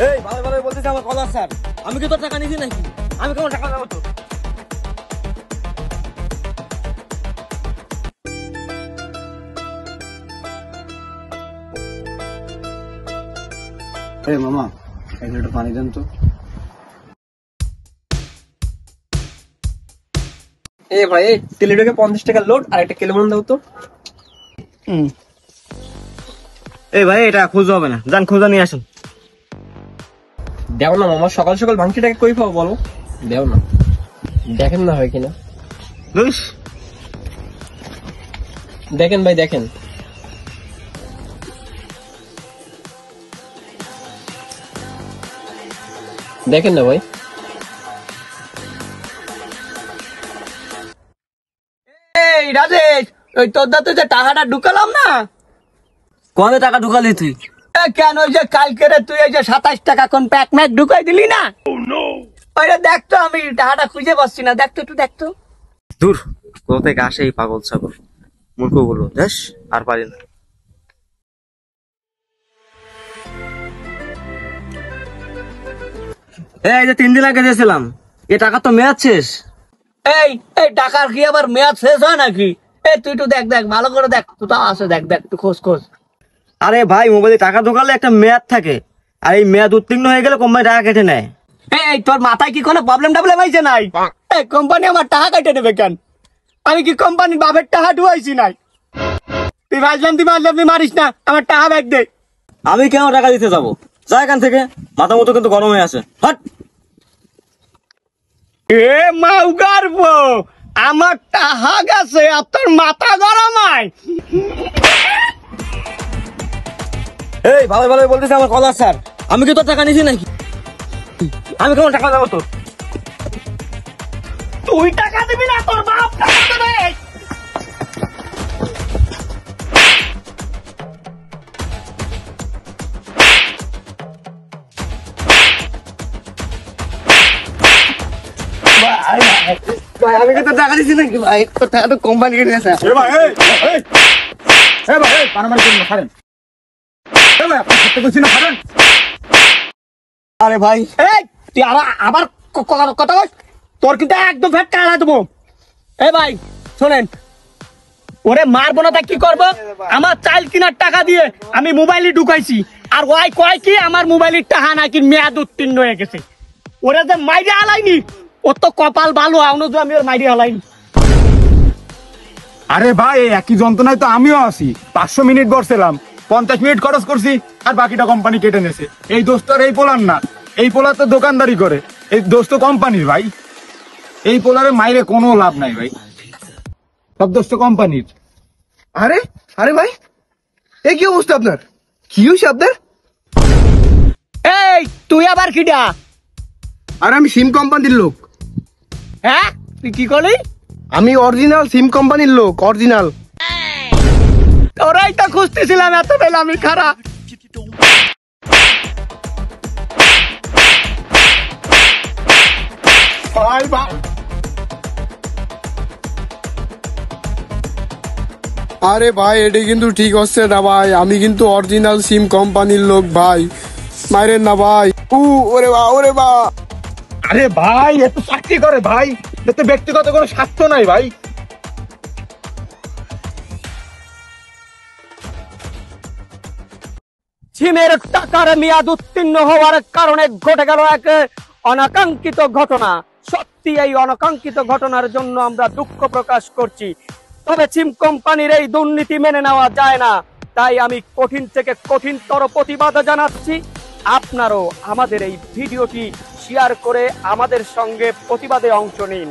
এই ভালো ভালো বলতেছি আমার কলার স্যার, আমি কি তোর টাকা নিয়েছি নাকি? আমি কেমন টাকা দেবো তো? এই মামা, এক লিটার পানি দেন তো। এই ভাই, এই তেলেটাকে 50 টাকা লোড আর একটা কেলেমন দাও তো। এই ভাই, এটা খুঁজে হবে না, যান খুঁজে নিয়ে আসুন। দেও না মামা, সকাল সকাল ভাঙচিটাকে কই পাবো বলো? দেও না, দেখেন না হয় কিনা। বুঝ দেখেন ভাই, দেখেন। দেখেন না ভাই। এই রাজেশ, ওই তোর দাঁতে যে টাকাটা ঢুকালাম না, কবে টাকা ঢুকালি তুই? কেন ওই যে কালকে তুই এই যে 27 টাকা কোন প্যাক ম্যাক ঢুকাই দিলি না, ওইটা দেখতো, আমি টাকাটা খুঁজে পাচ্ছি না, দেখতো একটু দেখতো। দূর, কোথা থেকে আসে এই পাগল ছাগল মূর্খ গুলো, দেখ আর পারি না। এই যে 3 দিন আগে দিয়েছিলাম, এ টাকা তো মেয়াদ শেষ। এই এই টাকার কি আবার মেয়াদ শেষ হয় নাকি? এই তুই একটু দেখ দেখ, ভালো করে দেখ, কোথাও আছে দেখ দেখ, একটু খোঁজ খোঁজ। আরে ভাই, মোবাইলে টাকা ঢোকালে একটা মেয়াদ থাকে, আর এই মেয়াদ উত্তীর্ণ হয়ে গেলে কোম্পানি টাকা কেটে নেয়। এই তোর মাথায় কি কোনো প্রবলেম টাবলেম হয়েছে নাই? এই কোম্পানি আমার টাকা কেটে নেবে কেন? আমি কি কোম্পানির বাপের টাকা ঢুকাইছি নাই? তুই তুই মারিস না, আমার টাকা ব্যাগ দে। আমি কেন টাকা দিতে যাবো? যা এখান থেকে, মাথা মতো কিন্তু গরম হয়ে আছে। হট! এ মাউগার বউ, আমার টাকা গেছে আর তোর মাথা গরম হয়? এই ভালো ভালো বলতেছি আমার কলার স্যার, আমি কি তোর টাকা নিয়েছি নাকি? আমি কেমন টাকা দেবো তো? তুই টাকা দিবি না, তোর বাপ টাকা দেবে। ভাই, আমি কি তোর টাকা দিয়েছি নাকি? ভাই, তোর টাকা তো কোম্পানি কেটে নিয়েছে। আরে ভাই, এই তুই আবার কথা বল, তোর কিন্তু একদম ফেট টাকা দেবো। এই ভাই শোনেন, ওরে মারবো না, তা কি করবো? আমার চাল কিনার টাকা দিয়ে আমি মোবাইলে ঢুকাইছি, আর ওই কয় কি আমার মোবাইলের টাকা নাকি মেয়াদ উত্তীর্ণ হয়ে গেছে। ওরা যে মাইরে হালাইনি, ওর তো কপাল ভালো, আমি ওর মাইরে হালাইনি। আরে ভাই, এই একই যন্ত্রণায় তো আমিও আছি। 500 মিনিট বসছিলাম, 50 মিনিট খরচ করছি, আর বাকিটা কোম্পানি কেটে নেছে। এই দোস্ত আর এই পোলার না, এই পোলার তো দোকানদারি করে, এই দোস্ত কোম্পানির ভাই। এই পোলারে মাইরে কোনো লাভ নাই ভাই, সব দোস্ত কোম্পানির। আরে আরে ভাই, এ কি অবস্থা আপনার? কি হয়েছে আপনার? এই তুই আবার কিডা? আর আমি সিম কোম্পানির লোক। হ্যাঁ, তুই কি করলি? আমি অরিজিনাল সিম কোম্পানির লোক, অরিজিনাল। ওরাই তো খুঁজতেছিলাম, এত বেলা আমি খারাপ। ভাই ভাই, আরে ভাই, এটা কিন্তু ঠিক হচ্ছে না ভাই, আমি কিন্তু অরিজিনাল সিম কোম্পানির লোক ভাই, মাইরেন না ভাই। ওরে বা, ওরে বা। আরে ভাই, এত চাকরি করে ভাই, এতে ব্যক্তিগত কোনো স্বার্থ নাই ভাই। সিমের টাকার মেয়াদ উত্তীর্ণ হওয়ার কারণে ঘটে গেল এক অনাকাঙ্ক্ষিত ঘটনা। সত্যি এই অনাকাঙ্ক্ষিত ঘটনার জন্য আমরা দুঃখ প্রকাশ করছি, তবে সিম কোম্পানির এই দুর্নীতি মেনে নেওয়া যায় না। তাই আমি কঠিন থেকে কঠিনতর প্রতিবাদ জানাচ্ছি। আপনারও আমাদের এই ভিডিওটি শেয়ার করে আমাদের সঙ্গে প্রতিবাদে অংশ নিন।